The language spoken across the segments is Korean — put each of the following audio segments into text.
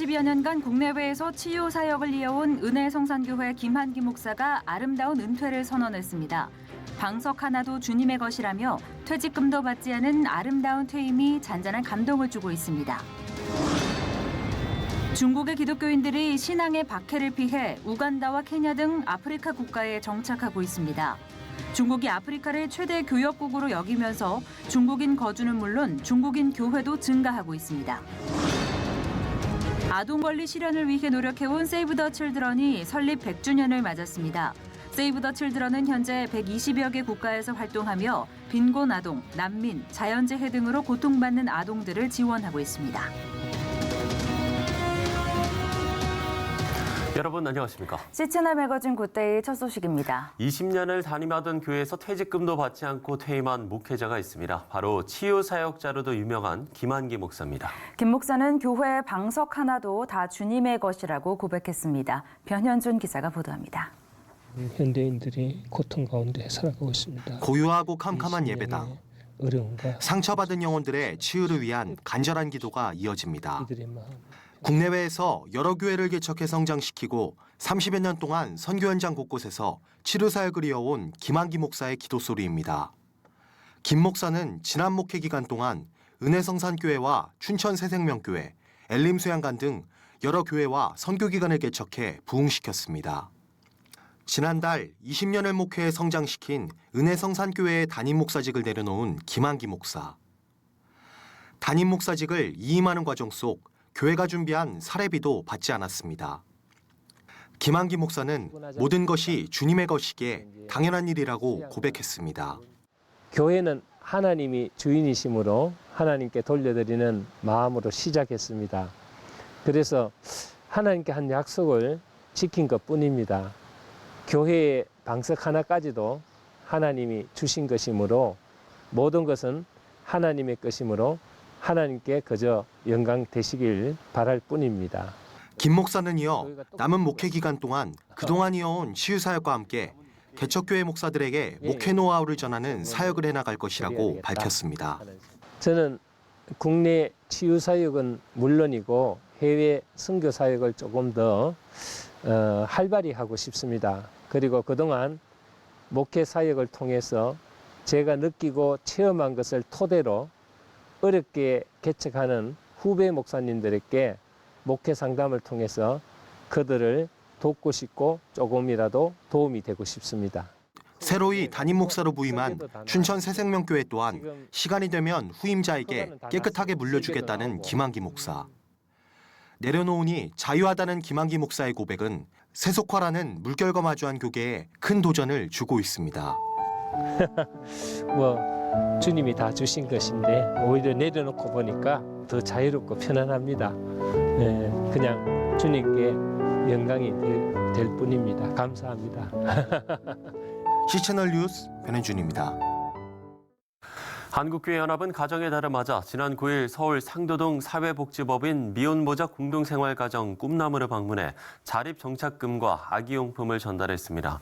40여 년간 국내외에서 치유 사역을 이어온 은혜성산교회 김한기 목사가 아름다운 은퇴를 선언했습니다. 방석 하나도 주님의 것이라며 퇴직금도 받지 않은 아름다운 퇴임이 잔잔한 감동을 주고 있습니다. 중국의 기독교인들이 신앙의 박해를 피해 우간다와 케냐 등 아프리카 국가에 정착하고 있습니다. 중국이 아프리카를 최대 교역국으로 여기면서 중국인 거주는 물론 중국인 교회도 증가하고 있습니다. 아동 권리 실현을 위해 노력해온 세이브 더 칠드런이 설립 100주년을 맞았습니다. 세이브 더 칠드런은 현재 120여 개 국가에서 활동하며 빈곤 아동, 난민, 자연재해 등으로 고통받는 아동들을 지원하고 있습니다. 여러분 안녕하십니까? C채널 매거진 굿데이 첫 소식입니다. 20년을 담임하던 교회에서 퇴직금도 받지 않고 퇴임한 목회자가 있습니다. 바로 치유사역자로도 유명한 김한기 목사입니다. 김 목사는 교회의 방석 하나도 다 주님의 것이라고 고백했습니다. 변현준 기자가 보도합니다. 현대인들이 고통 가운데 살아가고 있습니다. 고요하고 캄캄한 예배당. 어려움과 상처받은 영혼들의 치유를 위한 간절한 기도가 이어집니다. 이들의 마음. 국내외에서 여러 교회를 개척해 성장시키고 30여 년 동안 선교 현장 곳곳에서 치료 사역을 이어온 김한기 목사의 기도 소리입니다. 김 목사는 지난 목회 기간 동안 은혜성산교회와 춘천새생명교회, 엘림수양관 등 여러 교회와 선교 기관을 개척해 부흥시켰습니다. 지난달 20년을 목회에 성장시킨 은혜성산교회의 담임 목사직을 내려놓은 김한기 목사. 담임 목사직을 이임하는 과정 속 교회가 준비한 사례비도 받지 않았습니다. 김한기 목사는 모든 것이 주님의 것이기에 당연한 일이라고 고백했습니다. 교회는 하나님이 주인이시므로 하나님께 돌려드리는 마음으로 시작했습니다. 그래서 하나님께 한 약속을 지킨 것뿐입니다. 교회의 방석 하나까지도 하나님이 주신 것이므로 모든 것은 하나님의 것이므로 하나님께 그저 영광 되시길 바랄 뿐입니다. 김 목사는 이어 남은 목회 기간 동안 그동안 이어온 치유사역과 함께 개척교회 목사들에게 목회 노하우를 전하는 사역을 해나갈 것이라고 밝혔습니다. 저는 국내 치유사역은 물론이고 해외 선교사역을 조금 더 활발히 하고 싶습니다. 그리고 그동안 목회 사역을 통해서 제가 느끼고 체험한 것을 토대로 어렵게 개척하는 후배 목사님들에게 목회 상담을 통해서 그들을 돕고 싶고 조금이라도 도움이 되고 싶습니다. 새로이 담임 목사로 부임한 춘천새생명교회 또한 시간이 되면 후임자에게 깨끗하게 물려주겠다는 김한기 목사. 내려놓으니 자유하다는 김한기 목사의 고백은 세속화라는 물결과 마주한 교계에 큰 도전을 주고 있습니다. 주님이 다 주신 것인데 오히려 내려놓고 보니까 더 자유롭고 편안합니다. 그냥 주님께 영광이 될 뿐입니다. 감사합니다. C채널 뉴스 변현준입니다. 한국교회연합은 가정의 달을 맞아 지난 9일 서울 상도동 사회복지법인 미혼모자 공동생활가정 꿈나무를 방문해 자립정착금과 아기용품을 전달했습니다.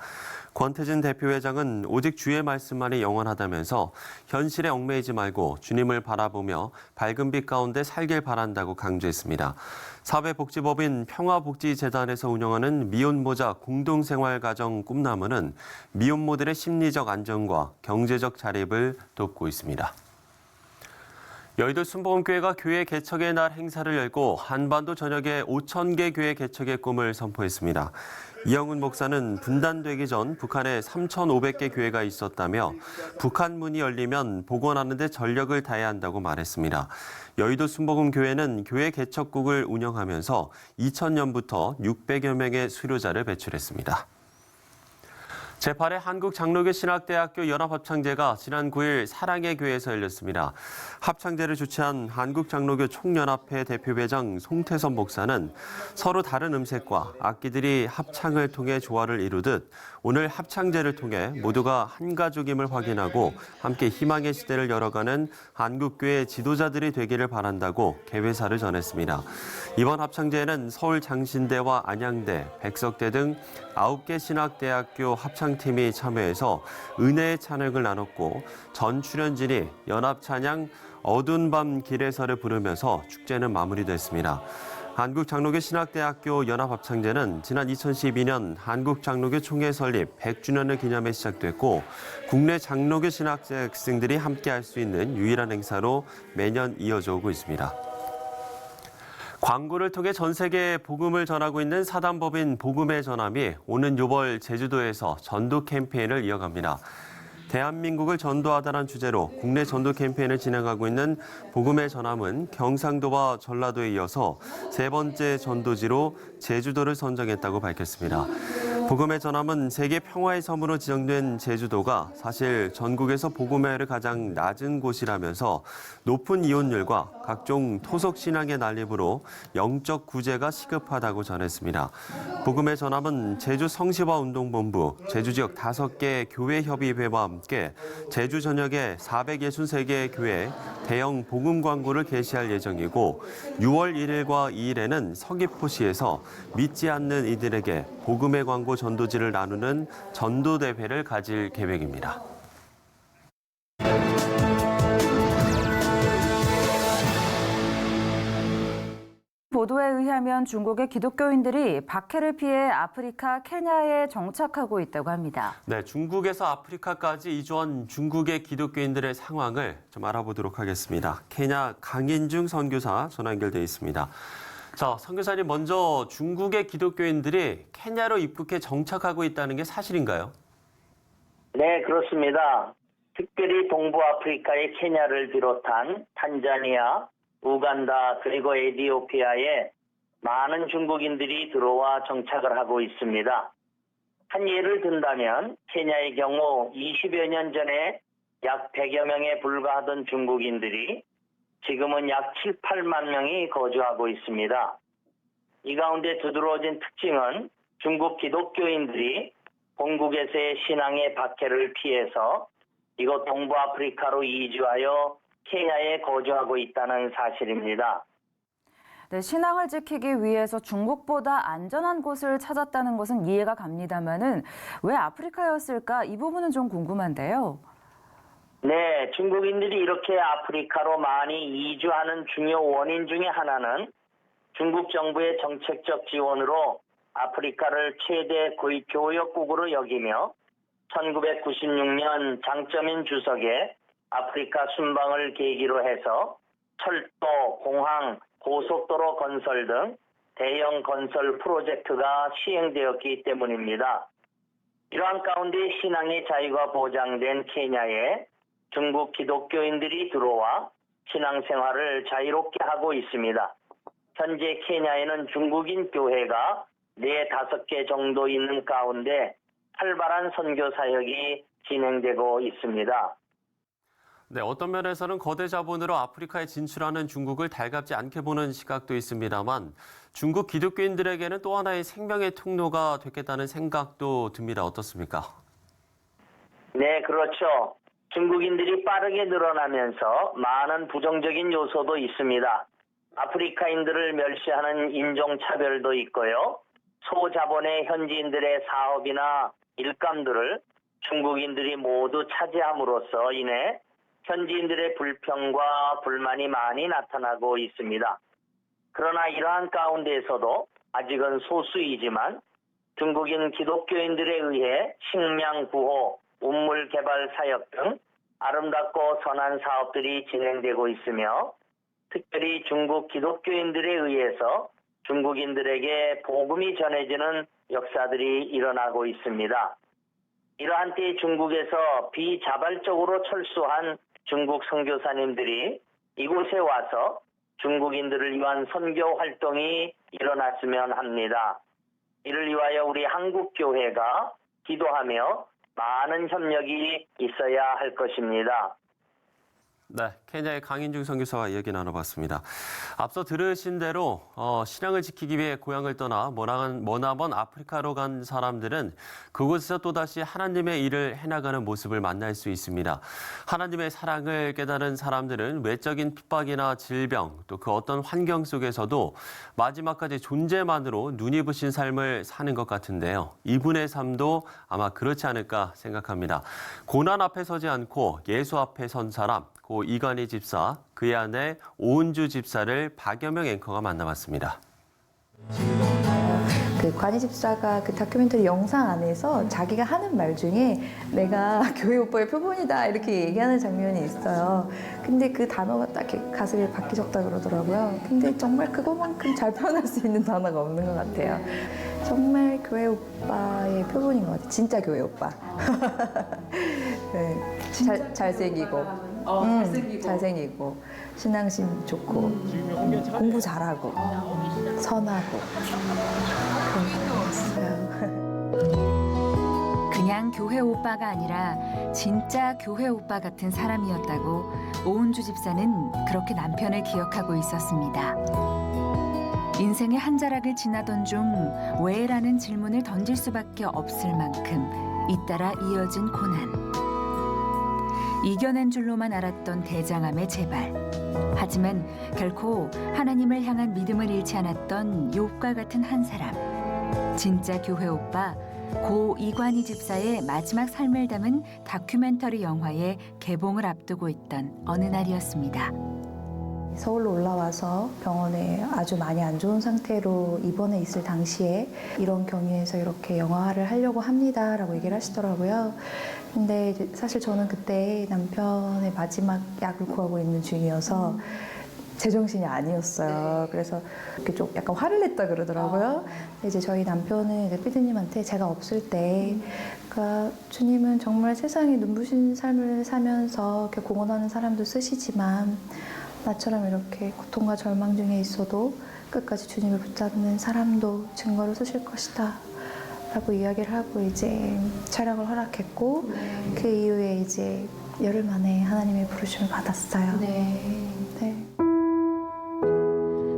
권태진 대표회장은 오직 주의 말씀만이 영원하다면서 현실에 얽매이지 말고 주님을 바라보며 밝은 빛 가운데 살길 바란다고 강조했습니다. 사회복지법인 평화복지재단에서 운영하는 미혼모자 공동생활가정 꿈나무는 미혼모들의 심리적 안정과 경제적 자립을 돕고 있습니다. 여의도 순복음교회가 교회 개척의 날 행사를 열고 한반도 전역에 5,000개 교회 개척의 꿈을 선포했습니다. 이영훈 목사는 분단되기 전 북한에 3,500개 교회가 있었다며 북한 문이 열리면 복원하는 데 전력을 다해야 한다고 말했습니다. 여의도 순복음교회는 교회 개척국을 운영하면서 2000년부터 600여 명의 수료자를 배출했습니다. 제8회 한국장로교신학대학교 연합합창제가 지난 9일 사랑의 교회에서 열렸습니다. 합창제를 주최한 한국장로교 총연합회 대표회장 송태선 목사는 서로 다른 음색과 악기들이 합창을 통해 조화를 이루듯 오늘 합창제를 통해 모두가 한 가족임을 확인하고 함께 희망의 시대를 열어가는 한국교회 지도자들이 되기를 바란다고 개회사를 전했습니다. 이번 합창제에는 서울 장신대와 안양대, 백석대 등 9개 신학대학교 합창팀이 참여해서 은혜의 찬양을 나눴고 전 출연진이 연합찬양 어두운 밤 길에서를 부르면서 축제는 마무리됐습니다. 한국장로교 신학대학교 연합합창제는 지난 2012년 한국장로교 총회 설립 100주년을 기념해 시작됐고 국내 장로교 신학대 학생들이 함께할 수 있는 유일한 행사로 매년 이어져 오고 있습니다. 광고를 통해 전 세계에 복음을 전하고 있는 사단법인 복음의 전함이 오는 6월 제주도에서 전도 캠페인을 이어갑니다. 대한민국을 전도하다란 주제로 국내 전도 캠페인을 진행하고 있는 복음의 전함은 경상도와 전라도에 이어서 세 번째 전도지로 제주도를 선정했다고 밝혔습니다. 복음의 전함은 세계 평화의 섬으로 지정된 제주도가 사실 전국에서 복음화율이 가장 낮은 곳이라면서 높은 이혼율과 각종 토속 신앙의 난립으로 영적 구제가 시급하다고 전했습니다. 복음의 전함은 제주 성시화운동본부, 제주 지역 5개 교회협의회와 함께 제주 전역에 463개의 교회 대형 복음 광고를 게시할 예정이고 6월 1일과 2일에는 서귀포시에서 믿지 않는 이들에게 복음의 광고 전도지를 나누는 전도대회를 가질 계획입니다. 보도에 의하면 중국의 기독교인들이 박해를 피해 아프리카 케냐에 정착하고 있다고 합니다. 네, 중국에서 아프리카까지 이주한 중국의 기독교인들의 상황을 좀 알아보도록 하겠습니다. 케냐 강인중 선교사 전화 연결돼 있습니다. 자, 선교사님 먼저 중국의 기독교인들이 케냐로 입국해 정착하고 있다는 게 사실인가요? 네, 그렇습니다. 특별히 동부 아프리카의 케냐를 비롯한 탄자니아, 우간다 그리고 에티오피아에 많은 중국인들이 들어와 정착을 하고 있습니다. 한 예를 든다면 케냐의 경우 20여 년 전에 약 100여 명에 불과하던 중국인들이 지금은 약 7, 8만 명이 거주하고 있습니다. 이 가운데 두드러진 특징은 중국 기독교인들이 본국에서의 신앙의 박해를 피해서 이곳 동부 아프리카로 이주하여 케냐에 거주하고 있다는 사실입니다. 네, 신앙을 지키기 위해서 중국보다 안전한 곳을 찾았다는 것은 이해가 갑니다만은 왜 아프리카였을까? 이 부분은 좀 궁금한데요. 네, 중국인들이 이렇게 아프리카로 많이 이주하는 중요 원인 중에 하나는 중국 정부의 정책적 지원으로 아프리카를 최대 교역국으로 여기며 1996년 장쩌민 주석의 아프리카 순방을 계기로 해서 철도, 공항, 고속도로 건설 등 대형 건설 프로젝트가 시행되었기 때문입니다. 이러한 가운데 신앙의 자유가 보장된 케냐에 중국 기독교인들이 들어와 신앙생활을 자유롭게 하고 있습니다. 현재 케냐에는 중국인 교회가 4-5개 정도 있는 가운데 활발한 선교 사역이 진행되고 있습니다. 네, 어떤 면에서는 거대 자본으로 아프리카에 진출하는 중국을 달갑지 않게 보는 시각도 있습니다만 중국 기독교인들에게는 또 하나의 생명의 통로가 됐겠다는 생각도 듭니다. 어떻습니까? 네, 그렇죠. 중국인들이 빠르게 늘어나면서 많은 부정적인 요소도 있습니다. 아프리카인들을 멸시하는 인종차별도 있고요. 소자본의 현지인들의 사업이나 일감들을 중국인들이 모두 차지함으로써 인해 현지인들의 불평과 불만이 많이 나타나고 있습니다. 그러나 이러한 가운데에서도 아직은 소수이지만 중국인 기독교인들에 의해 식량 구호, 우물 개발 사역 등 아름답고 선한 사업들이 진행되고 있으며 특별히 중국 기독교인들에 의해서 중국인들에게 복음이 전해지는 역사들이 일어나고 있습니다. 이러한 때 중국에서 비자발적으로 철수한 중국 선교사님들이 이곳에 와서 중국인들을 위한 선교 활동이 일어났으면 합니다. 이를 위하여 우리 한국교회가 기도하며 많은 협력이 있어야 할 것입니다. 네, 케냐의 강인중 선교사와 이야기 나눠봤습니다. 앞서 들으신 대로 신앙을 지키기 위해 고향을 떠나 머나먼 아프리카로 간 사람들은 그곳에서 또다시 하나님의 일을 해나가는 모습을 만날 수 있습니다. 하나님의 사랑을 깨달은 사람들은 외적인 핍박이나 질병, 또 그 어떤 환경 속에서도 마지막까지 존재만으로 눈이 부신 삶을 사는 것 같은데요. 이분의 삶도 아마 그렇지 않을까 생각합니다. 고난 앞에 서지 않고 예수 앞에 선 사람, 고 이관희 집사, 그의 아내 오은주 집사를 박여명 앵커가 만나봤습니다. 그 관이 집사가 그 다큐멘터리 영상 안에서 자기가 하는 말 중에 내가 교회 오빠의 표본이다 이렇게 얘기하는 장면이 있어요. 근데 그 단어가 딱 이렇게 가슴에 박히 적다 그러더라고요. 근데 정말 그거만큼 잘 표현할 수 있는 단어가 없는 것 같아요. 정말 교회 오빠의 표본인 것 같아요. 진짜 교회 오빠. 네. 잘생기고, 잘생기고, 신앙심 좋고, 공부 잘하고, 선하고. 그냥 교회 오빠가 아니라 진짜 교회 오빠 같은 사람이었다고 오은주 집사는 그렇게 남편을 기억하고 있었습니다. 인생의 한 자락을 지나던 중 왜라는 질문을 던질 수밖에 없을 만큼 잇따라 이어진 고난. 이겨낸 줄로만 알았던 대장암의 재발. 하지만 결코 하나님을 향한 믿음을 잃지 않았던 욥과 같은 한 사람. 진짜 교회 오빠 고 이관희 집사의 마지막 삶을 담은 다큐멘터리 영화의 개봉을 앞두고 있던 어느 날이었습니다. 서울로 올라와서 병원에 아주 많이 안 좋은 상태로 입원해 있을 당시에 이런 경위에서 이렇게 영화화를 하려고 합니다라고 얘기를 하시더라고요. 근데 이제 사실 저는 그때 남편의 마지막 약을 구하고 있는 중이어서 제정신이 아니었어요. 그래서 이렇게 좀 약간 화를 냈다 그러더라고요. 근데 이제 저희 남편은 이제 피디님한테 제가 없을 때, 그러니까 주님은 정말 세상에 눈부신 삶을 사면서 이렇게 공헌하는 사람도 쓰시지만 나처럼 이렇게 고통과 절망 중에 있어도 끝까지 주님을 붙잡는 사람도 증거로 쓰실 것이다 라고 이야기를 하고 이제 촬영을 허락했고 그 이후에 이제 열흘 만에 하나님의 부르심을 받았어요. 네.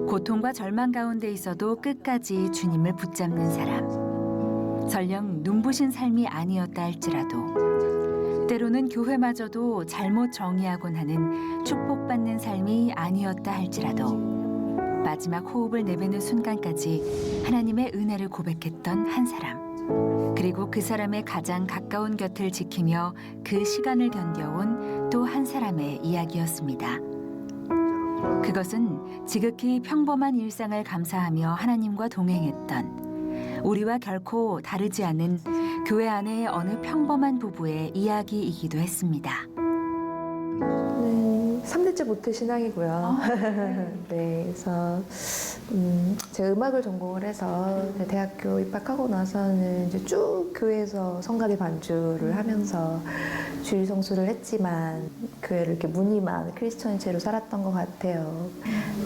고통과 절망 가운데 있어도 끝까지 주님을 붙잡는 사람. 설령 눈부신 삶이 아니었다 할지라도 때로는 교회마저도 잘못 정의하곤 하는 축복받는 삶이 아니었다 할지라도 마지막 호흡을 내뱉는 순간까지 하나님의 은혜를 고백했던 한 사람. 그리고 그 사람의 가장 가까운 곁을 지키며 그 시간을 견뎌온 또 한 사람의 이야기였습니다. 그것은 지극히 평범한 일상을 감사하며 하나님과 동행했던 우리와 결코 다르지 않은 교회 안의 어느 평범한 부부의 이야기이기도 했습니다. 3대째 모태 신앙이고요. 네, 그래서 제가 음악을 전공을 해서 대학교 입학하고 나서는 이제 쭉 교회에서 성가대 반주를 하면서 주일 성수를 했지만 교회를 이렇게 무늬만 크리스천인 채로 살았던 것 같아요.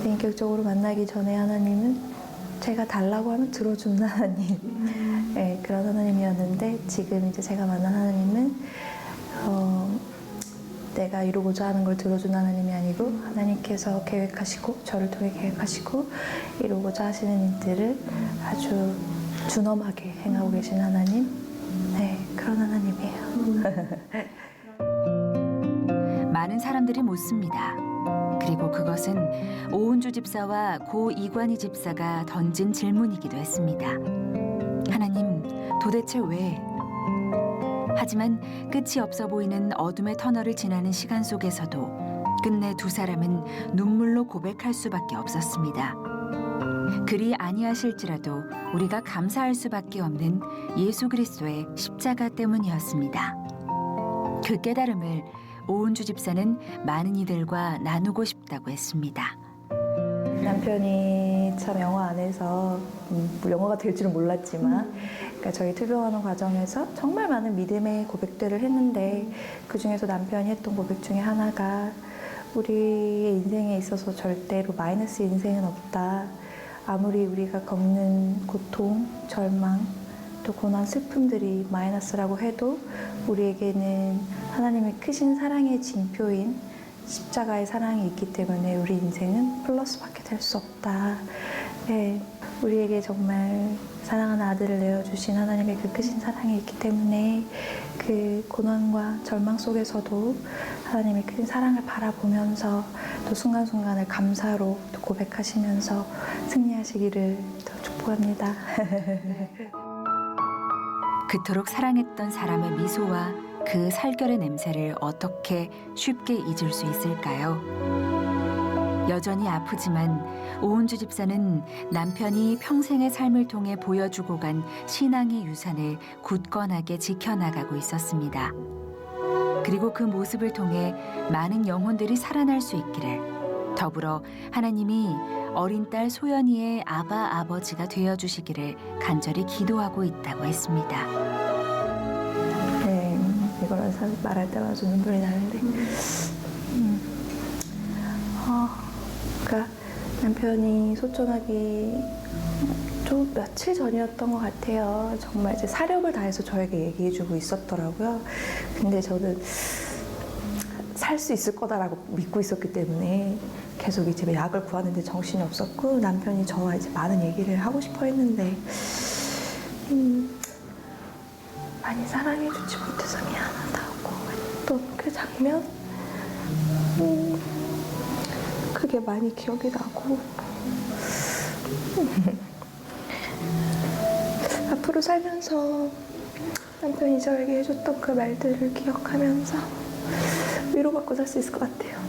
인격적으로 만나기 전에 하나님은 제가 달라고 하면 들어주는 하나님, 네, 그런 하나님이었는데 지금 이제 제가 만난 하나님은 내가 이루고자 하는 걸 들어주는 하나님이 아니고 하나님께서 계획하시고 저를 통해 계획하시고 이루고자 하시는 일들을 아주 준엄하게 행하고 계신 하나님, 네, 그런 하나님이에요. 많은 사람들이 묻습니다. 그리고 그것은 오은주 집사와 고 이관희 집사가 던진 질문이기도 했습니다. 하나님, 도대체 왜? 하지만 끝이 없어 보이는 어둠의 터널을 지나는 시간 속에서도 끝내 두 사람은 눈물로 고백할 수밖에 없었습니다. 그리 아니하실지라도 우리가 감사할 수밖에 없는 예수 그리스도의 십자가 때문이었습니다. 그 깨달음을 오은주 집사는 많은 이들과 나누고 싶다고 했습니다. 남편이 참 영화 안에서 영화가 될 줄은 몰랐지만 그러니까 저희 투병하는 과정에서 정말 많은 믿음의 고백들을 했는데 그중에서 남편이 했던 고백 중에 하나가 우리의 인생에 있어서 절대로 마이너스 인생은 없다. 아무리 우리가 겪는 고통, 절망, 또 고난, 슬픔들이 마이너스라고 해도 우리에게는 하나님의 크신 사랑의 징표인 십자가의 사랑이 있기 때문에 우리 인생은 플러스밖에 될 수 없다. 네, 우리에게 정말 사랑하는 아들을 내어주신 하나님의 그 크신 사랑이 있기 때문에 그 고난과 절망 속에서도 하나님의 큰 사랑을 바라보면서 또 순간순간을 감사로 또 고백하시면서 승리하시기를 더 축복합니다. 그토록 사랑했던 사람의 미소와 그 살결의 냄새를 어떻게 쉽게 잊을 수 있을까요? 여전히 아프지만 오은주 집사는 남편이 평생의 삶을 통해 보여주고 간 신앙의 유산을 굳건하게 지켜나가고 있었습니다. 그리고 그 모습을 통해 많은 영혼들이 살아날 수 있기를, 더불어 하나님이 어린 딸 소연이의 아버지가 되어주시기를 간절히 기도하고 있다고 했습니다. 네, 이거는 사실 말할 때마다 좀 눈물이 나는데, 그러니까 남편이 소천하기 좀 며칠 전이었던 것 같아요. 정말 이제 사력을 다해서 저에게 얘기해주고 있었더라고요. 근데 저는 살 수 있을 거다라고 믿고 있었기 때문에 계속 이제 약을 구하는데 정신이 없었고, 남편이 저와 이제 많은 얘기를 하고 싶어 했는데 많이 사랑해주지 못해서 미안하다고 했던 그 장면, 그게 많이 기억이 나고 앞으로 살면서 남편이 저에게 해줬던 그 말들을 기억하면서 위로받고 살 수 있을 것 같아요.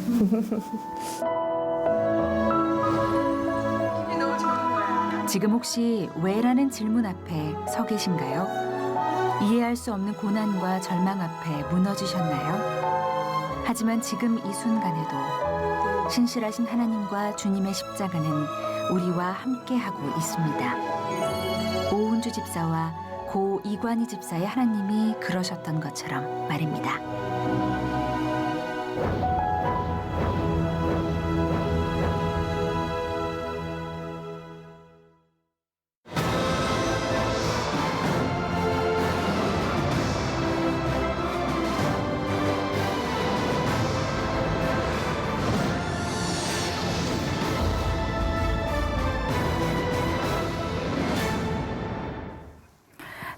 지금 혹시 왜라는 질문 앞에 서 계신가요? 이해할 수 없는 고난과 절망 앞에 무너지셨나요? 하지만 지금 이 순간에도 신실하신 하나님과 주님의 십자가는 우리와 함께하고 있습니다. 오은주 집사와 고 이관희 집사의 하나님이 그러셨던 것처럼 말입니다.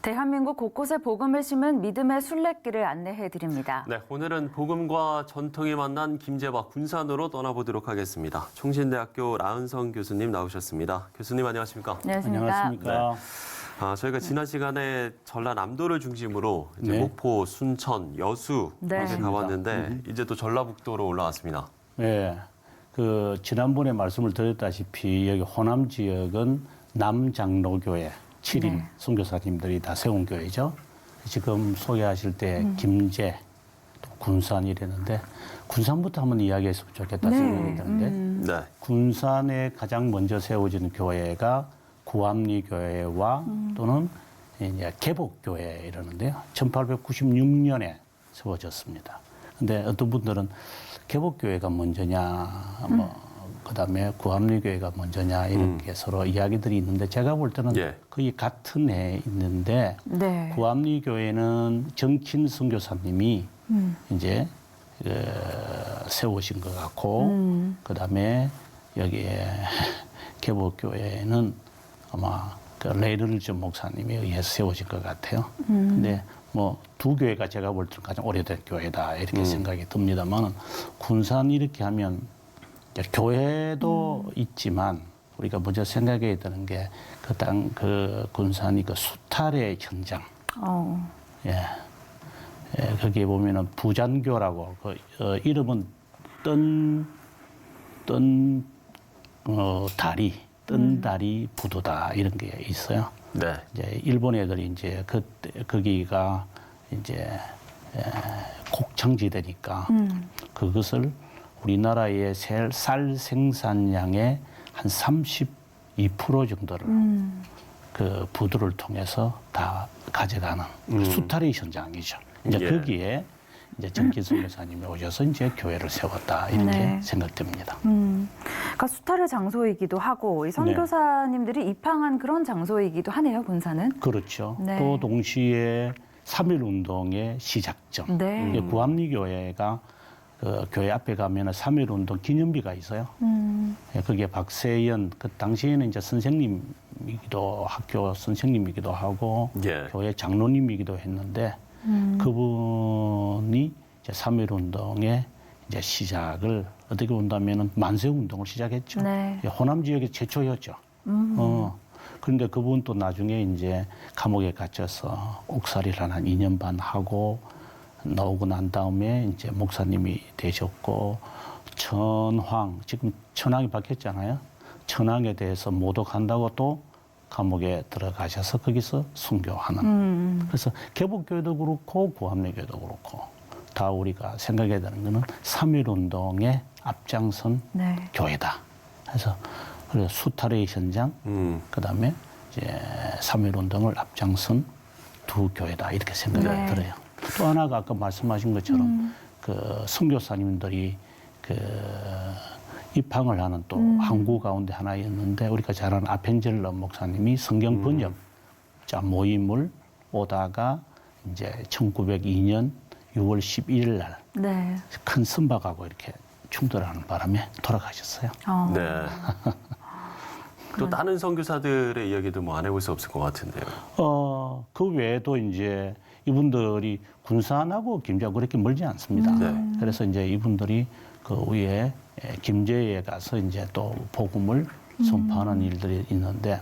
대한민국 곳곳에 복음을 심은 믿음의 순례길을 안내해 드립니다. 네, 오늘은 복음과 전통이 만난 김제와 군산으로 떠나보도록 하겠습니다. 총신대학교 라은성 교수님 나오셨습니다. 교수님 안녕하십니까? 안녕하십니까. 저희가 지난 시간에 전라남도를 중심으로 이제 네. 목포, 순천, 여수 네. 이렇게 가봤는데 이제 또 전라북도로 올라왔습니다. 네, 그 지난번에 말씀을 드렸다시피 여기 호남 지역은 남장로교회 7인 네. 선교사님들이 다 세운 교회죠. 지금 소개하실 때 김제, 또 군산 이랬는데 군산부터 한번 이야기했으면 좋겠다 생각이 드는데 네. 군산에 가장 먼저 세워진 교회가 구암리 교회와 또는 이제 개복교회 이러는데요. 1896년에 세워졌습니다. 근데 어떤 분들은 개복교회가 먼저냐, 그다음에 구암리 교회가 먼저냐 이렇게 서로 이야기들이 있는데 제가 볼 때는 예. 거의 같은 해에 있는데 네. 구암리 교회는 정킨 선교사님이 이제 세우신 것 같고 그다음에 여기에 개복교회는 아마 그 레이르즈 목사님에 의해서 세워진 것 같아요. 근데 뭐 두 교회가 제가 볼 때는 가장 오래된 교회다 이렇게 생각이 듭니다만 군산 이렇게 하면 교회도 있지만 우리가 먼저 생각해야 되는 게 그 군산이 그 수탈의 현장. 예. 예, 거기에 보면은 부잔교라고 그 이름은 뜬다리 부두다 이런 게 있어요. 네. 이제 일본 애들이 이제 그때 거기가 이제 곡창지대니까 그것을 우리나라의 쌀 생산량의 한 32% 정도를 그 부두를 통해서 다 가져가는 수탈의 현장이죠. 이제 예. 거기에 이제 정kin 선교사님이 오셔서 이제 교회를 세웠다 이렇게 네. 생각됩니다. 그러니까 수탈의 장소이기도 하고 이 선교사님들이 입항한 그런 장소이기도 하네요, 군산은. 그렇죠. 네. 또 동시에 3.1 운동의 시작점. 네. 구암리 교회가 그 교회 앞에 가면 3.1 운동 기념비가 있어요. 그게 박세연 그 당시에는 이제 선생님이기도 학교 선생님이기도 하고 예. 교회 장로님이기도 했는데 그분이 이제 3.1 운동의 이제 시작을 어떻게 본다면은 만세 운동을 시작했죠. 네. 호남 지역의 최초였죠. 그런데 그분도 나중에 이제 감옥에 갇혀서 옥살이를 한 2년 반 하고 나오고 난 다음에 이제 목사님이 되셨고 천황, 지금 천황이 바뀌었잖아요. 천황에 대해서 모독한다고 또 감옥에 들어가셔서 거기서 순교하는. 그래서 개복교회도 그렇고 구합리교회도 그렇고 다 우리가 생각해야 되는 거는 3.1운동의 앞장선 네. 교회다. 그래서 수탈의 현장, 그다음에 이제 3.1운동을 앞장선 두 교회다 이렇게 생각이 네. 들어요. 또 하나가 아까 말씀하신 것처럼 그 선교사님들이 그 입항을 하는 또 항구 가운데 하나였는데 우리가 잘 아는 아펜젤러 목사님이 성경 번역자 모임을 오다가 이제 1902년 6월 11일 날 네. 큰 선박하고 이렇게 충돌하는 바람에 돌아가셨어요. 네. 또 다른 선교사들의 이야기도 뭐 안 해볼 수 없을 것 같은데요. 그 외에도 이제 이분들이 군산하고 김제하고 그렇게 멀지 않습니다. 네. 그래서 이제 이분들이 그 위에 김제에 가서 이제 또 복음을 선포하는 일들이 있는데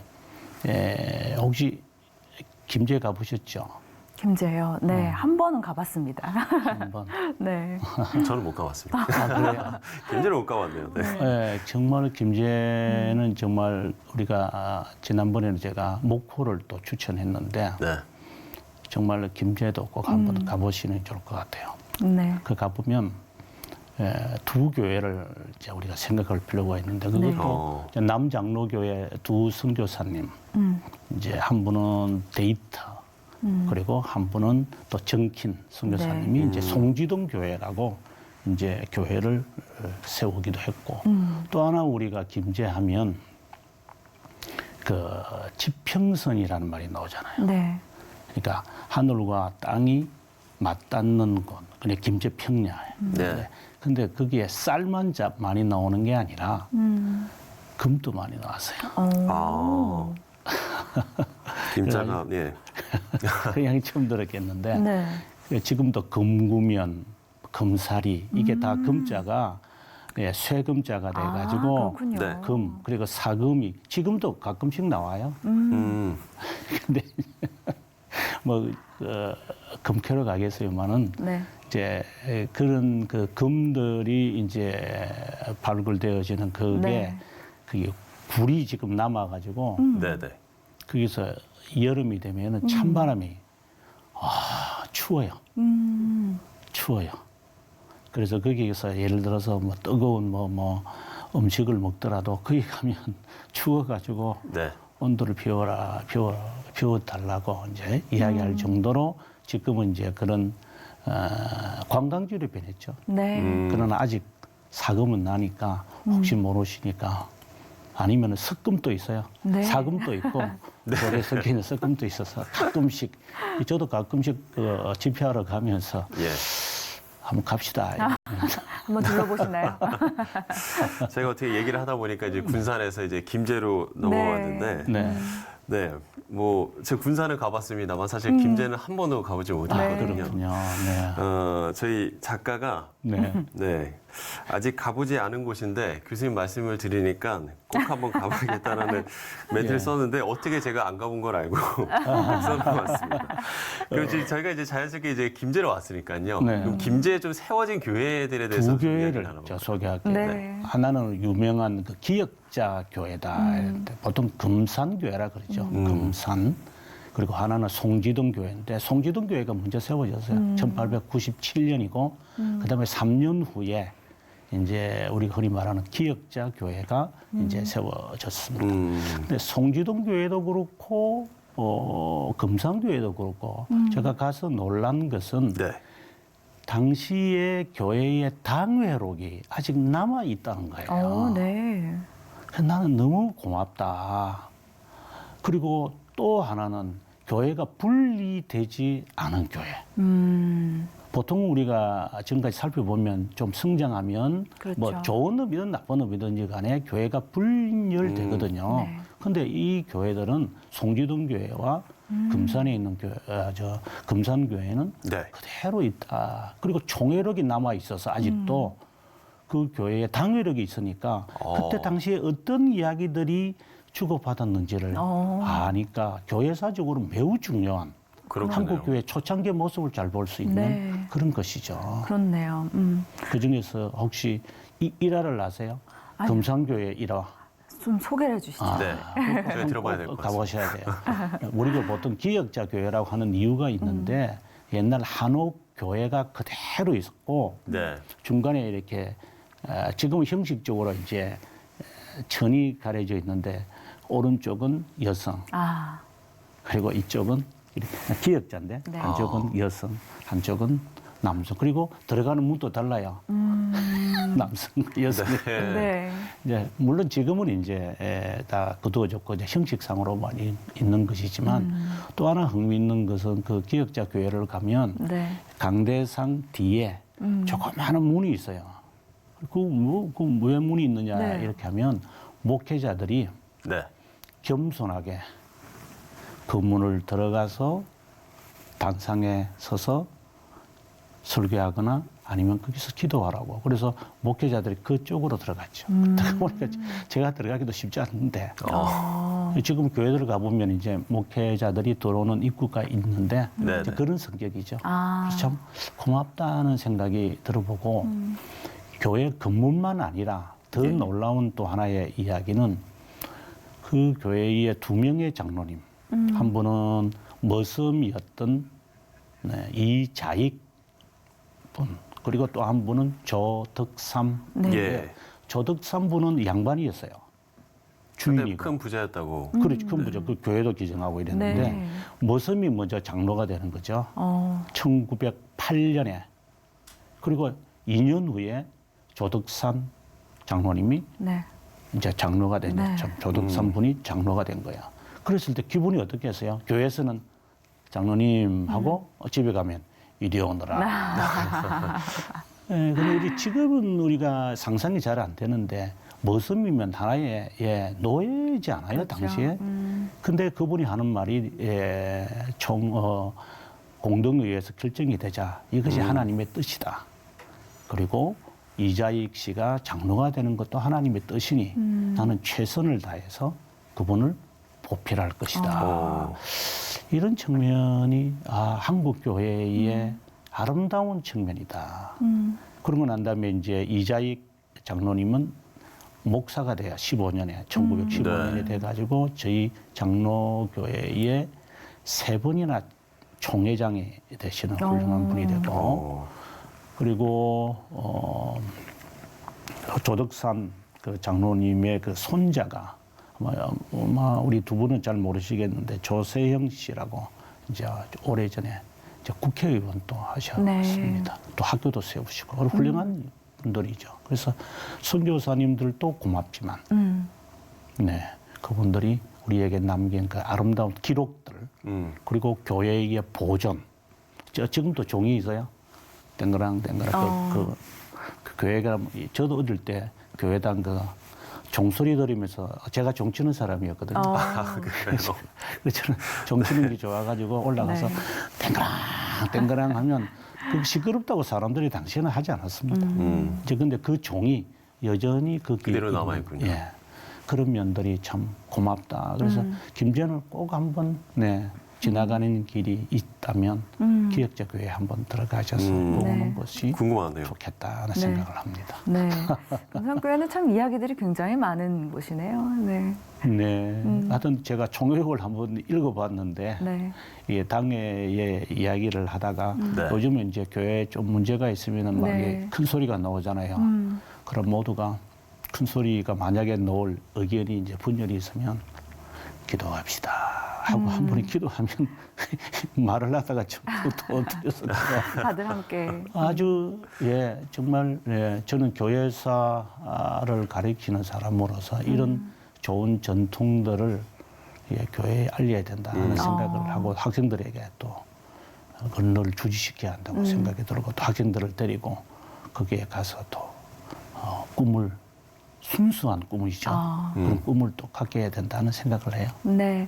혹시 김제 가보셨죠? 김제요. 네, 한 번은 가봤습니다. 한번. 네. 저는 못 가봤습니다. 그래요? 김제는 못 가봤네요. 네. 네, 정말 김제는 정말 우리가 지난번에는 제가 목포를 또 추천했는데 네. 정말 김제도 꼭 한번 가보시는 게 좋을 것 같아요. 네. 그 가보면 두 교회를 이제 우리가 생각할 필요가 있는데 그것도 이제 남장로교회 두 선교사님 이제 한 분은 데이터 그리고 한 분은 또 정킨 선교사님이 이제 송지동 교회라고 이제 교회를 세우기도 했고 또 하나 우리가 김제하면 그 지평선이라는 말이 나오잖아요. 네. 그러니까 하늘과 땅이 맞닿는 곳, 그게 김제평야예요. 네. 근데 거기에 쌀만 많이 나오는 게 아니라 금도 많이 나왔어요. 아. 김자가, 예. 그 양이 처음 들었겠는데 네. 지금도 금구면, 금사리 이게 다 금자가 쇠금자가 돼가지고 그렇군요. 네. 금 그리고 사금이 지금도 가끔씩 나와요. 근데 뭐 금캐러 가겠어요만은 네. 이제 그런 그 금들이 이제 발굴되어지는 그게 네. 그게 굴이 지금 남아가지고 네네. 거기서 여름이 되면은 찬바람이 추워요. 추워요. 그래서 거기에서 예를 들어서 뭐 뜨거운 뭐 음식을 먹더라도 거기 가면 추워가지고 네. 온도를 비워달라고 이제 이야기할 정도로 지금은 이제 그런 관광지로 변했죠. 네. 그러나 아직 사금은 나니까 혹시 모르시니까 아니면 석금도 있어요. 네. 사금도 있고 고래 섞이는 석금도 있어서 가끔씩 저도 가끔씩 그 집회하러 가면서 예. 한번 갑시다. 한번 둘러보시나요? 제가 어떻게 얘기를 하다 보니까 이제 군산에서 이제 김제로 넘어왔는데 네. 네. 뭐, 제가 군산을 가봤습니다만 사실 김제는 한 번도 가보지 못했거든요. 그렇군요. 네. 저희 작가가 네. 네. 아직 가보지 않은 곳인데 교수님 말씀을 드리니까 꼭 한번 가봐야겠다라는 멘트를 예. 썼는데 어떻게 제가 안 가본 걸 알고 써놓았습니다. 그리고 지금 저희가 이제 자연스럽게 이제 김제로 왔으니까요. 네. 그럼 김제에 좀 세워진 교회들에 대해서 두 좀 이야기를 교회를 나눠볼까요? 소개할게요. 네. 하나는 유명한 그 기역자 교회다. 이런데 보통 금산교회라 그러죠. 금산. 그리고 하나는 송지동 교회인데 송지동 교회가 먼저 세워졌어요. 1897년이고 그다음에 3년 후에 이제 우리가 흔히 말하는 기역자 교회가 이제 세워졌습니다. 근데 송지동 교회도 그렇고 금산교회도 그렇고 제가 가서 놀란 것은 네. 당시에 교회의 당회록이 아직 남아 있다는 거예요. 네. 그래서 나는 너무 고맙다. 그리고 또 하나는 교회가 분리되지 않은 교회. 보통 우리가 지금까지 살펴보면 좀 성장하면 그렇죠. 뭐 좋은 의미든 나쁜 의미든지 간에 교회가 분열되거든요. 네. 근데 이 교회들은 송지동 교회와 금산에 있는 금산 교회는 네. 그대로 있다. 그리고 총회력이 남아 있어서 아직도 그 교회에 당회력이 있으니까 그때 당시에 어떤 이야기들이 주고받았는지를 아니까 교회사적으로 매우 중요한 그렇군요. 한국 교회 초창기 모습을 잘 볼 수 있는 네. 그런 것이죠. 그렇네요. 그 중에서 혹시 일화를 아세요? 아니요. 금산교회 일화. 좀 소개를 해주시죠. 네. 저희 들어봐야 될 것 같습니다. 가보셔야 돼요. 우리가 보통 기역자 교회라고 하는 이유가 있는데 옛날 한옥 교회가 그대로 있었고 네. 중간에 이렇게 지금은 형식적으로 이제 천이 가려져 있는데 오른쪽은 여성 아, 그리고 이쪽은 이렇게 기역자인데 네. 한쪽은 여성 한쪽은 남성 그리고 들어가는 문도 달라요. 남성 여성. 네. 이제 물론 지금은 이제 다 거두어졌고 이제 형식상으로만 있는 것이지만 또 하나 흥미있는 것은 그 기역자 교회를 가면 네. 강대상 뒤에 조그마한 문이 있어요. 왜 문이 있느냐 네. 이렇게 하면 목회자들이 네. 겸손하게 그 문을 들어가서 단상에 서서 설교하거나 아니면 거기서 기도하라고. 그래서 목회자들이 그쪽으로 들어갔죠. 들어가보니까 제가 들어가기도 쉽지 않은데 지금 교회들 가보면 이제 목회자들이 들어오는 입구가 있는데 네네. 이제 그런 성격이죠. 아. 그래서 참 고맙다는 생각이 들어보고 교회 건물만 아니라 더 놀라운 또 하나의 이야기는 그 교회의 2명의 장로님 한 분은 머슴이었던 이자익 분 그리고 또 한 분은 조덕삼 네. 예. 조덕삼 분은 양반이었어요. 근데 주인이고 큰 부자였다고. 그렇지 큰 부자 그 교회도 기증하고 이랬는데 네. 머슴이 먼저 장로가 되는 거죠. 어. 1908년에 그리고 2년 후에 조덕삼 장로님이 네. 이제 장로가 된 네. 조덕삼 분이 장로가 된 거예요. 그랬을 때 기분이 어떻게 했어요? 교회에서는 장로님 하고 집에 가면 이리 오너라. 예, 근데 우리 지금은 우리가 상상이 잘 안 되는데 머슴이면 하나의 노예이지 않아요 그렇죠. 당시에? 근데 그분이 하는 말이 공동의회에서 결정이 되자 이것이 하나님의 뜻이다. 그리고 이자익 씨가 장로가 되는 것도 하나님의 뜻이니 나는 최선을 다해서 그분을 보필할 것이다. 이런 측면이 한국 교회의 아름다운 측면이다. 그러고 난 다음에 이제 이자익 장로님은 목사가 돼요. 15년에 1915년에 네. 돼가지고 저희 장로교회의 3번이나 총회장이 되시는 훌륭한 분이 되고 그리고 조덕삼 그 장로님의 그 손자가 아마 우리 두 분은 잘 모르시겠는데 조세형 씨라고 이제 오래전에 이제 국회의원도 하셨습니다. 또 학교도 세우시고 훌륭한 분들이죠. 그래서 선교사님들도 고맙지만 네 그분들이 우리에게 남긴 그 아름다운 기록들 그리고 교회의 보존 지금도 종이 있어요. 땡그랑 그 교회가 저도 어릴 때 교회당 그 종소리 들으면서 제가 종치는 사람이었거든요. 그래서 저는 종치는 게 좋아가지고 올라가서 네. 땡그랑 하면 그 시끄럽다고 사람들이 당시에는 하지 않았습니다. 이제 근데 그 종이 여전히 그 그대로 남아있군요. 예, 그런 면들이 참 고맙다. 그래서 김제는 꼭 한번 지나가는 길이 있다면 기역자 교회에 한번 들어가셔서 보는 네. 것이 궁금하네요. 좋겠다는 생각을 합니다. 네. 금산교회는 참 이야기들이 굉장히 많은 곳이네요. 네. 네. 하여튼 제가 총회를 한번 읽어봤는데 네. 이 당회의 이야기를 하다가 네. 요즘은 이제 교회에 좀 문제가 있으면은 막 네. 큰 소리가 나오잖아요. 그럼 모두가 큰 소리가 만약에 나올 의견이 이제 분열이 있으면 기도합시다. 하고 한 분이 기도하면 말을 하다가 또 틀렸었다가 다들 함께. 아주 정말 저는 교회사를 가리키는 사람으로서 이런 좋은 전통들을 교회에 알려야 된다는 생각을 하고 학생들에게 또 그걸 주지시켜야 한다고 생각이 들고 또 학생들을 데리고 거기에 가서 또 꿈을 순수한 꿈이죠. 그런 꿈을 또 갖게 해야 된다는 생각을 해요. 네.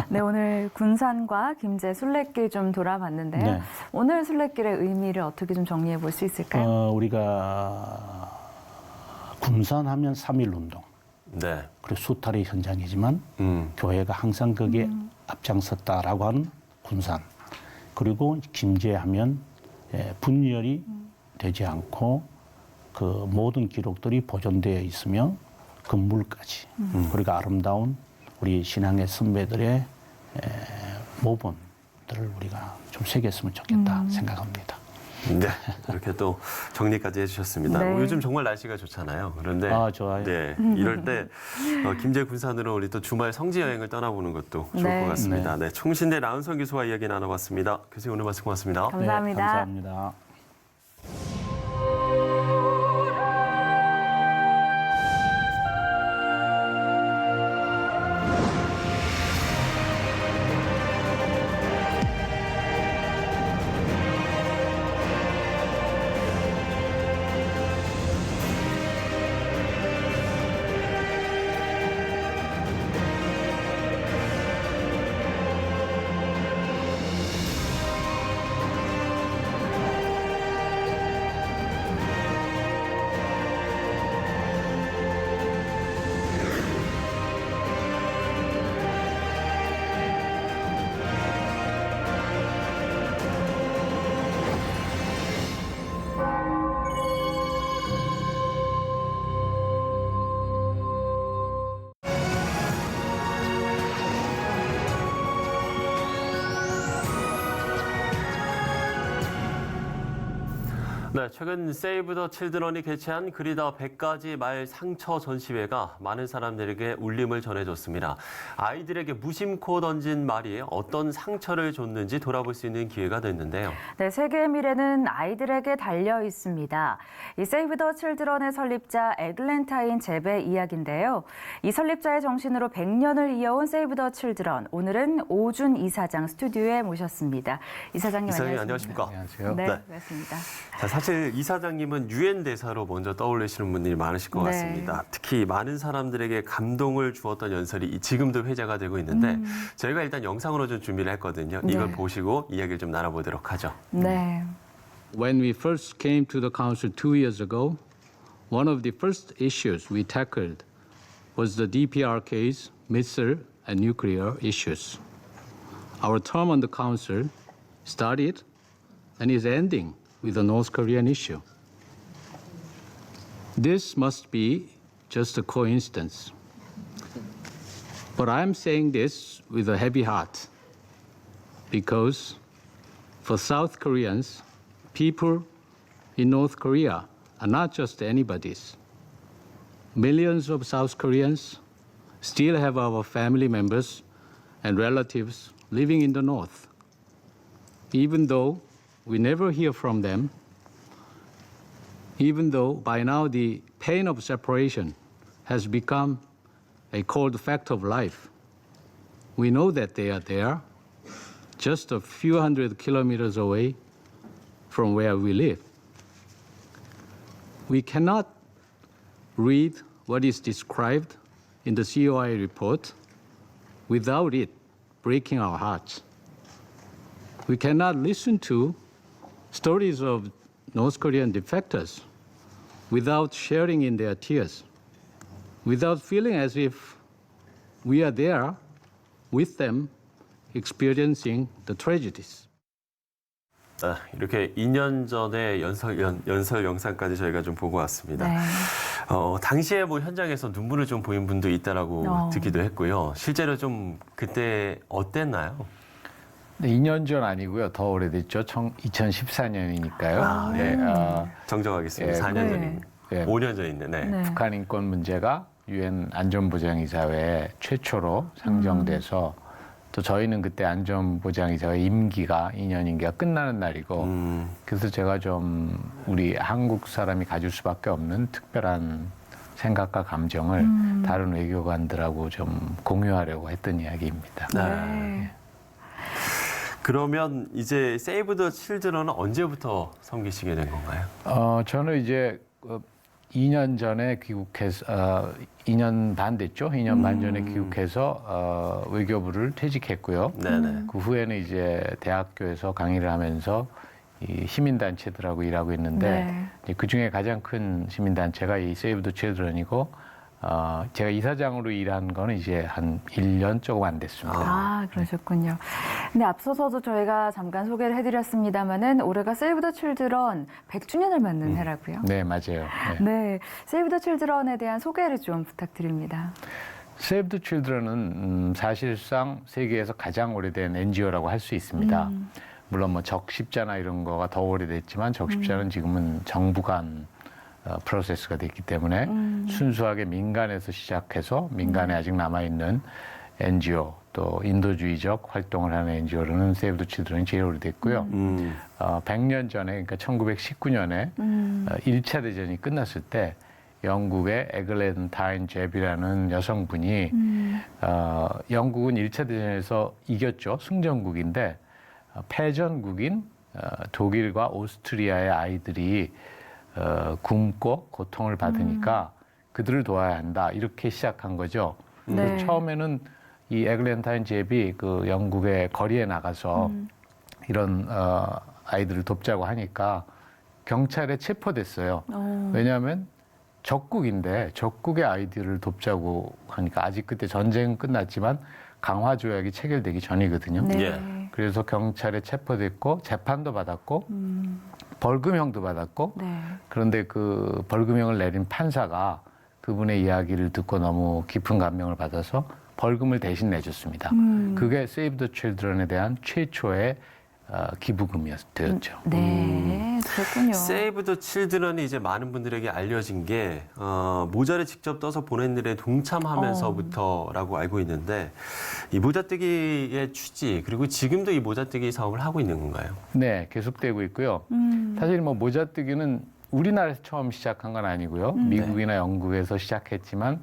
네, 오늘 군산과 김제 순례길 좀 돌아봤는데요. 네. 오늘 순례길의 의미를 어떻게 좀 정리해 볼 수 있을까요? 우리가 군산하면 3.1운동 네. 그리고 수탈의 현장이지만 교회가 항상 거기에 앞장섰다라고 하는 군산 그리고 김제하면 분열이 되지 않고 그 모든 기록들이 보존되어 있으며 건물까지 그리고 아름다운 우리 신앙의 선배들의 모범들을 우리가 좀 새겼으면 좋겠다 생각합니다. 네, 이렇게 또 정리까지 해주셨습니다. 네. 요즘 정말 날씨가 좋잖아요. 그런데 좋아요. 네, 이럴 때 김제 군산으로 우리 또 주말 성지 여행을 떠나보는 것도 좋을 네. 것 같습니다. 네, 총신대 나은성 교수와 이야기 나눠봤습니다. 교수님 오늘 말씀 고맙습니다. 감사합니다. 네, 감사합니다. 네, 최근 세이브 더 칠드런이 개최한 그리다 100가지 말 상처 전시회가 많은 사람들에게 울림을 전해줬습니다. 아이들에게 무심코 던진 말이 어떤 상처를 줬는지 돌아볼 수 있는 기회가 됐는데요. 네, 세계의 미래는 아이들에게 달려 있습니다. 이 세이브 더 칠드런의 설립자 에글랜타인 잽의 이야기인데요. 이 설립자의 정신으로 100년을 이어온 세이브 더 칠드런, 오늘은 오준 이사장 스튜디오에 모셨습니다. 이사장님 이사장님 안녕하십니까? 안녕하십니까? 네, 네. 반갑습니다. 자, 사실 이사장님은 유엔 대사로 먼저 떠올리시는 분들이 많으실 것 네. 같습니다. 특히 많은 사람들에게 감동을 주었던 연설이 지금도 회자가 되고 있는데 저희가 일단 영상으로 좀 준비를 했거든요. 이걸 네. 보시고 이야기를 좀 나눠보도록 하죠. 네. When we first came to the Council 2 years ago, one of the first issues we tackled was the DPRK's missile and nuclear issues. Our term on the Council started and is ending with the North Korean issue. This must be just a coincidence. But I'm saying this with a heavy heart because for South Koreans, people in North Korea are not just anybody's. Millions of South Koreans still have our family members and relatives living in the North. Even though we never hear from them, even though by now the pain of separation has become a cold fact of life, we know that they are there, just a few hundred kilometers away from where we live. We cannot read what is described in the COI report without it breaking our hearts. We cannot listen to stories of North Korean defectors without sharing in their tears, without feeling as if we are there with them experiencing the tragedies. 네, 이렇게 2년 전에 연설 영상까지 저희가 좀 보고 왔습니다. 네. 당시에 뭐 현장에서 눈물을 좀 보인 분도 있다라고 듣기도 했고요. 실제로 좀 그때 어땠나요? 네, 2년 전 아니고요. 더 오래됐죠. 2014년이니까요. 네, 정정하겠습니다. 예, 4년 네. 전입니다. 예, 5년 전인데. 네. 네. 북한 인권 문제가 유엔 안전보장이사회에 최초로 상정돼서 또 저희는 그때 안전보장이사회 임기가 2년 임기가 끝나는 날이고 그래서 제가 좀 우리 한국 사람이 가질 수밖에 없는 특별한 생각과 감정을 다른 외교관들하고 좀 공유하려고 했던 이야기입니다. 네. 그러면 이제 세이브 더 칠드런은 언제부터 섬기시게 된 건가요? 저는 이제 2년 전에 귀국해서 2년 반 됐죠. 2년 반 전에 귀국해서 외교부를 퇴직했고요. 네네. 그 후에는 이제 대학교에서 강의를 하면서 이 시민단체들하고 일하고 있는데 네. 이제 그 중에 가장 큰 시민단체가 이 세이브 더 칠드런이고 제가 이사장으로 일한 거는 이제 한 1년 조금 안 됐습니다. 아, 그러셨군요. 근데 앞서서도 저희가 잠깐 소개를 해드렸습니다마는 올해가 세이브 더 칠드런 100주년을 맞는 해라고요. 네, 맞아요. 네. 네, 세이브 더 칠드런에 대한 소개를 좀 부탁드립니다. Save the Children은 사실상 세계에서 가장 오래된 NGO라고 할 수 있습니다. 물론 뭐 적십자나 이런 거가 더 오래됐지만 적십자는 지금은 정부 간 프로세스가 됐기 때문에 순수하게 민간에서 시작해서 민간에 아직 남아있는 NGO 또 인도주의적 활동을 하는 NGO로는 Save the Children이 제일 오래됐고요. 100년 전에 그러니까 1919년에 1차 대전이 끝났을 때 영국의 에글랜타인 제비라는 여성분이 영국은 1차 대전에서 이겼죠. 승전국인데 패전국인 독일과 오스트리아의 아이들이 굶고 고통을 받으니까 그들을 도와야 한다. 이렇게 시작한 거죠. 네. 그래서 처음에는 이 에글랜타인 제비 그 영국의 거리에 나가서 이런 아이들을 돕자고 하니까 경찰에 체포됐어요. 왜냐하면 적국인데 적국의 아이들을 돕자고 하니까 아직 그때 전쟁은 끝났지만 강화 조약이 체결되기 전이거든요. 네. 예. 그래서 경찰에 체포됐고 재판도 받았고 벌금형도 받았고 네. 그런데 그 벌금형을 내린 판사가 그분의 이야기를 듣고 너무 깊은 감명을 받아서 벌금을 대신 내줬습니다. 그게 Save the Children에 대한 최초의 기부금이었죠. 네, 그렇군요. Save the Children이 이제 많은 분들에게 알려진 게 모자를 직접 떠서 보낸 일에 동참하면서부터라고 알고 있는데 이 모자뜨기의 취지 그리고 지금도 이 모자뜨기 사업을 하고 있는 건가요? 네, 계속되고 있고요. 사실 뭐 모자뜨기는 우리나라에서 처음 시작한 건 아니고요. 미국이나 영국에서 시작했지만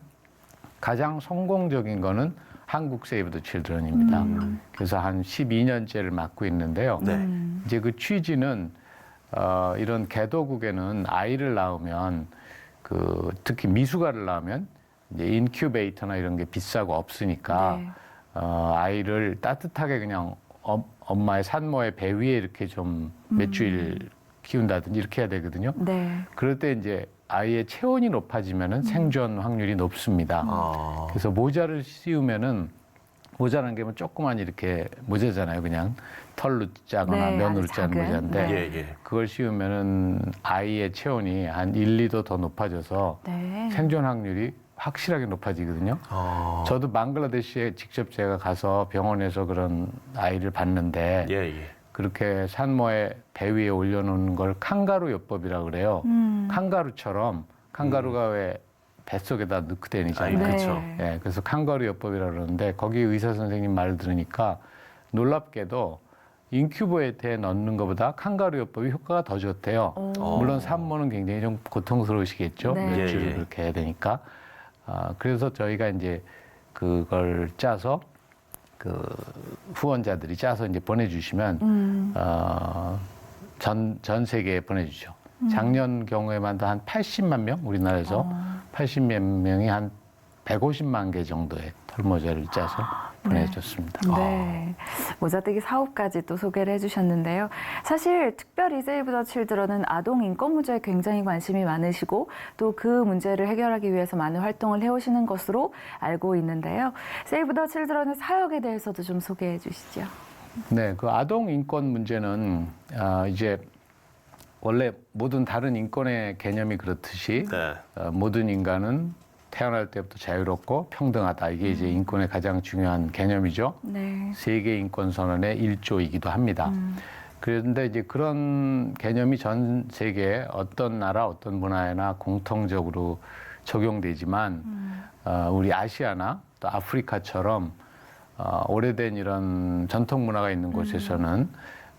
가장 성공적인 거는 한국 세이브 더 칠드런입니다. 그래서 한 12년째를 맡고 있는데요. 네. 이제 그 취지는 이런 개도국에는 아이를 낳으면 그 특히 미숙아를 낳으면 이제 인큐베이터나 이런 게 비싸고 없으니까 네. 아이를 따뜻하게 그냥 엄마의 산모의 배 위에 이렇게 좀 몇 주일 키운다든지 이렇게 해야 되거든요. 네. 그럴 때 이제 아이의 체온이 높아지면은 생존 확률이 높습니다. 그래서 모자를 씌우면은 모자라는 게 뭐 조그만 이렇게 모자잖아요. 그냥 털로 짜거나 네, 면으로 아주 짜는 작은. 모자인데 예, 예. 그걸 씌우면은 아이의 체온이 한 1, 2도 더 높아져서 네. 생존 확률이 확실하게 높아지거든요. 저도 방글라데시에 직접 제가 가서 병원에서 그런 아이를 봤는데 예, 예. 그렇게 산모의 배 위에 올려놓는 걸 칸가루 요법이라고 그래요. 칸가루처럼 칸가루가 왜 뱃속에다 넣고 다니잖아요. 네. 그렇죠. 예, 그래서 칸가루 요법이라고 그러는데 거기 의사 선생님 말을 들으니까 놀랍게도 인큐베이터에 넣는 것보다 칸가루 요법이 효과가 더 좋대요. 물론 산모는 굉장히 좀 고통스러우시겠죠. 네. 몇 주를 예, 예. 그렇게 해야 되니까. 그래서 저희가 이제 그걸 짜서 그 후원자들이 짜서 이제 보내주시면 전 세계에 보내주죠. 작년 경우에만도 한 80만 명 우리나라에서 80몇 명이 한 150만 개 정도의 털모자를 짜서 보내줬습니다. 네. 모자뜨기 사업까지 또 소개를 해주셨는데요. 사실 특별히 세이브 더 칠드런은 아동 인권 문제에 굉장히 관심이 많으시고 또 그 문제를 해결하기 위해서 많은 활동을 해오시는 것으로 알고 있는데요. 세이브 더 칠드런의 사역에 대해서도 좀 소개해 주시죠. 네, 그 아동 인권 문제는 이제 원래 모든 다른 인권의 개념이 그렇듯이 네. 모든 인간은 태어날 때부터 자유롭고 평등하다. 이게 이제 인권의 가장 중요한 개념이죠. 네. 세계 인권 선언의 1조이기도 합니다. 그런데 이제 그런 개념이 전 세계에 어떤 나라, 어떤 문화에나 공통적으로 적용되지만 우리 아시아나 또 아프리카처럼 오래된 이런 전통 문화가 있는 곳에서는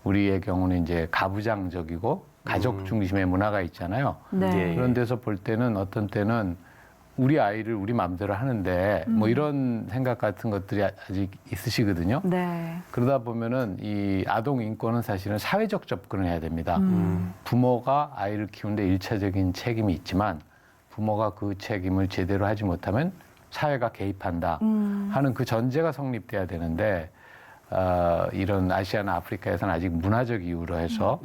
우리의 경우는 이제 가부장적이고 가족 중심의 문화가 있잖아요. 네. 예. 그런 데서 볼 때는 어떤 때는 우리 아이를 우리 마음대로 하는데 뭐 이런 생각 같은 것들이 아직 있으시거든요. 네. 그러다 보면은 이 아동 인권은 사실은 사회적 접근을 해야 됩니다. 부모가 아이를 키우는데 일차적인 책임이 있지만 부모가 그 책임을 제대로 하지 못하면 사회가 개입한다 하는 그 전제가 성립돼야 되는데 이런 아시아나 아프리카에서는 아직 문화적 이유로 해서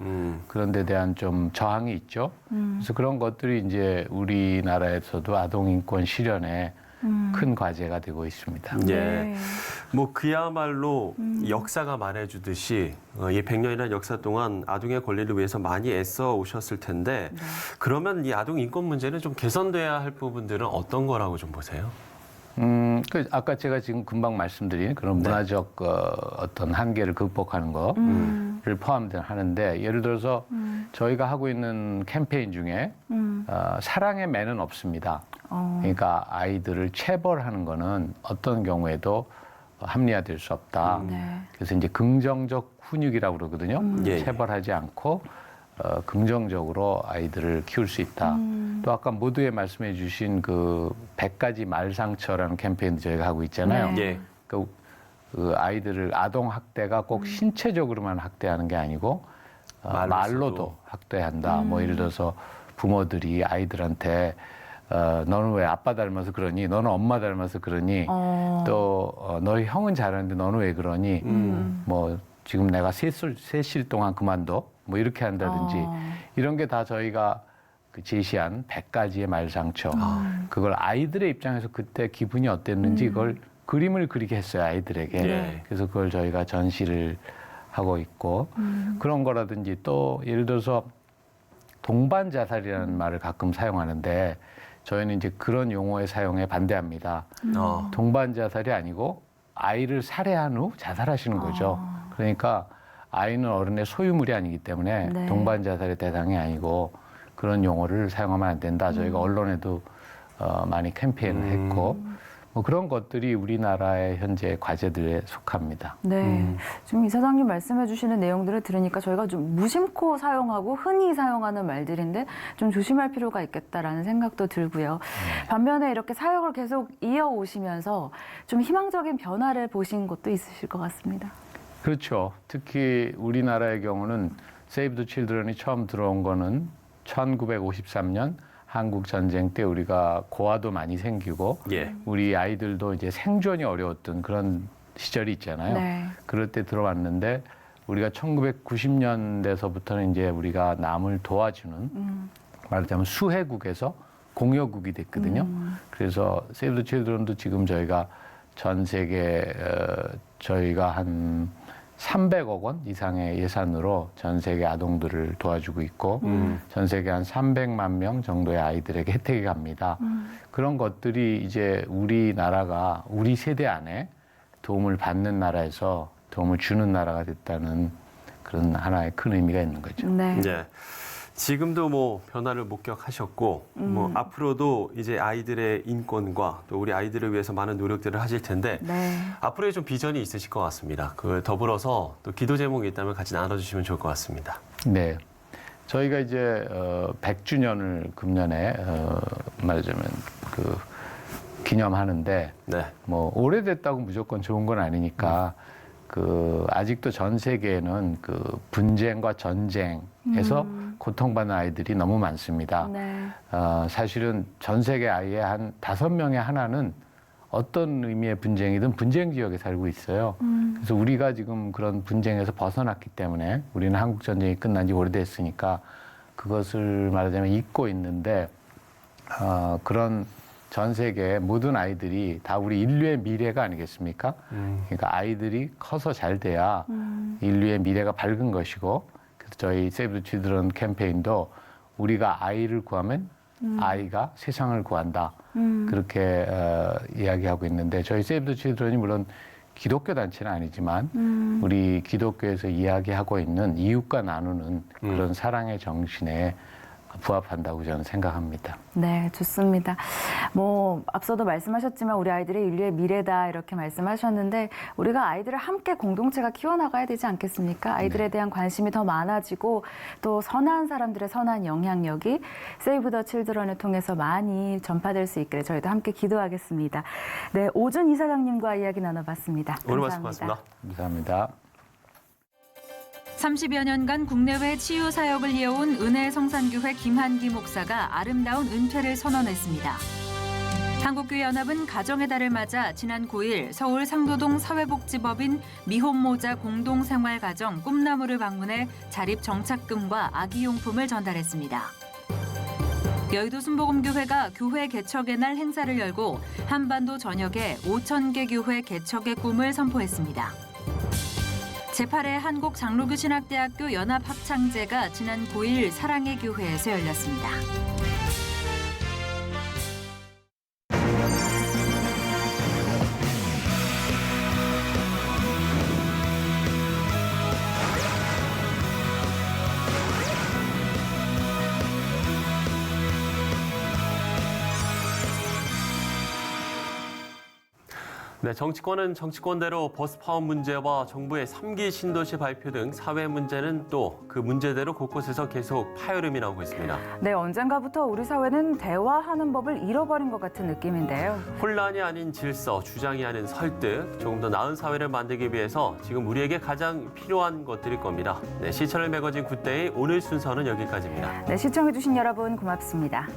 그런 데 대한 좀 저항이 있죠. 그래서 그런 것들이 이제 우리나라에서도 아동 인권 실현에 큰 과제가 되고 있습니다. 예. 뭐 그야말로 역사가 말해주듯이 이 100년이라는 역사 동안 아동의 권리를 위해서 많이 애써 오셨을 텐데 그러면 이 아동 인권 문제는 좀 개선돼야 할 부분들은 어떤 거라고 좀 보세요? 아까 제가 지금 금방 말씀드린 그런 문화적 어떤 한계를 극복하는 거를 포함하는데 예를 들어서 저희가 하고 있는 캠페인 중에 사랑의 매는 없습니다. 그러니까 아이들을 체벌하는 거는 어떤 경우에도 합리화될 수 없다. 그래서 이제 긍정적 훈육이라고 그러거든요. 체벌하지 않고 긍정적으로 아이들을 키울 수 있다. 또 아까 모두에 말씀해 주신 그 100가지 말상처라는 캠페인도 저희가 하고 있잖아요. 그 아이들을 아동 학대가 꼭 신체적으로만 학대하는 게 아니고 말로도 학대한다. 뭐 예를 들어서 부모들이 아이들한테 너는 왜 아빠 닮아서 그러니? 너는 엄마 닮아서 그러니? 또 너희 형은 잘하는데 너는 왜 그러니? 뭐 지금 내가 셋일 동안 그만둬? 뭐 이렇게 한다든지 이런 게 다 저희가 그 제시한 100가지의 말상처. 그걸 아이들의 입장에서 그때 기분이 어땠는지 그걸 그림을 그리게 했어요, 아이들에게. 그래서 그걸 저희가 전시를 하고 있고 그런 거라든지 또 예를 들어서 동반 자살이라는 말을 가끔 사용하는데 저희는 이제 그런 용어의 사용에 반대합니다. 동반 자살이 아니고 아이를 살해한 후 자살하시는 거죠. 그러니까 아이는 어른의 소유물이 아니기 때문에 동반 자살의 대상이 아니고 그런 용어를 사용하면 안 된다. 저희가 언론에도 많이 캠페인을 했고 뭐 그런 것들이 우리나라의 현재 과제들에 속합니다. 지금 이사장님 말씀해 주시는 내용들을 들으니까 저희가 좀 무심코 사용하고 흔히 사용하는 말들인데 좀 조심할 필요가 있겠다라는 생각도 들고요. 반면에 이렇게 사역을 계속 이어오시면서 좀 희망적인 변화를 보신 것도 있으실 것 같습니다. 그렇죠. 특히 우리나라의 경우는 세이브 더 칠드런이 처음 들어온 거는 1953년 한국 전쟁 때 우리가 고아도 많이 생기고 우리 아이들도 이제 생존이 어려웠던 그런 시절이 있잖아요. 그럴 때 들어왔는데 우리가 1990년대서부터는 이제 우리가 남을 도와주는 말하자면 수혜국에서 공여국이 됐거든요. 그래서 세이브 더 칠드런도 지금 저희가 전 세계 저희가 한 300억 원 이상의 예산으로 전 세계 아동들을 도와주고 있고 전 세계 한 300만 명 정도의 아이들에게 혜택이 갑니다. 그런 것들이 이제 우리나라가 우리 세대 안에 도움을 받는 나라에서 도움을 주는 나라가 됐다는 그런 하나의 큰 의미가 있는 거죠. 지금도 뭐 변화를 목격하셨고 뭐 앞으로도 이제 아이들의 인권과 또 우리 아이들을 위해서 많은 노력들을 하실 텐데 앞으로의 좀 비전이 있으실 것 같습니다. 그걸 더불어서 또 기도 제목이 있다면 같이 나눠주시면 좋을 것 같습니다. 네, 저희가 이제 100주년을 금년에 말하자면 그 기념하는데 뭐 오래됐다고 무조건 좋은 건 아니니까 그 아직도 전 세계에는 그 분쟁과 전쟁에서 고통받는 아이들이 너무 많습니다. 사실은 전 세계 아이의 한 5명의 하나는 어떤 의미의 분쟁이든 분쟁 지역에 살고 있어요. 그래서 우리가 지금 그런 분쟁에서 벗어났기 때문에 우리는 한국 전쟁이 끝난 지 오래됐으니까 그것을 말하자면 잊고 있는데 그런 전 세계의 모든 아이들이 다 우리 인류의 미래가 아니겠습니까? 그러니까 아이들이 커서 잘 돼야 인류의 미래가 밝은 것이고 그래서 저희 세이브 더 칠드런 캠페인도 우리가 아이를 구하면 아이가 세상을 구한다. 그렇게 이야기하고 있는데 저희 세이브 더 칠드런이 물론 기독교 단체는 아니지만 우리 기독교에서 이야기하고 있는 이웃과 나누는 그런 사랑의 정신에 부합한다고 저는 생각합니다. 네, 좋습니다. 뭐 앞서도 말씀하셨지만 우리 아이들의 인류의 미래다 이렇게 말씀하셨는데 우리가 아이들을 함께 공동체가 키워나가야 되지 않겠습니까? 아이들에 대한 관심이 더 많아지고 또 선한 사람들의 선한 영향력이 세이브 더 칠드런을 통해서 많이 전파될 수 있기를 저희도 함께 기도하겠습니다. 네, 오준 이사장님과 이야기 나눠봤습니다. 오늘 말씀 고맙습니다. 감사합니다. 30여 년간 국내외 치유 사역을 이어온 은혜 성산교회 김한기 목사가 아름다운 은퇴를 선언했습니다. 한국교회연합은 가정의 달을 맞아 지난 9일 서울 상도동 사회복지법인 미혼모자 공동생활가정 꿈나무를 방문해 자립정착금과 아기용품을 전달했습니다. 여의도 순복음교회가 교회 개척의 날 행사를 열고 한반도 전역에 5,000개 교회 개척의 꿈을 선포했습니다. 제8회 한국장로교신학대학교 연합합창제가 지난 9일 사랑의 교회에서 열렸습니다. 네, 정치권은 정치권대로 버스 파업 문제와 정부의 3기 신도시 발표 등 사회 문제는 또 그 문제대로 곳곳에서 계속 파열음이 나오고 있습니다. 네, 언젠가부터 우리 사회는 대화하는 법을 잃어버린 것 같은 느낌인데요. 혼란이 아닌 질서, 주장이 아닌 설득, 조금 더 나은 사회를 만들기 위해서 지금 우리에게 가장 필요한 것들일 겁니다. 네, 시천을 매거진 굿데이 오늘 순서는 여기까지입니다. 네, 시청해주신 여러분 고맙습니다.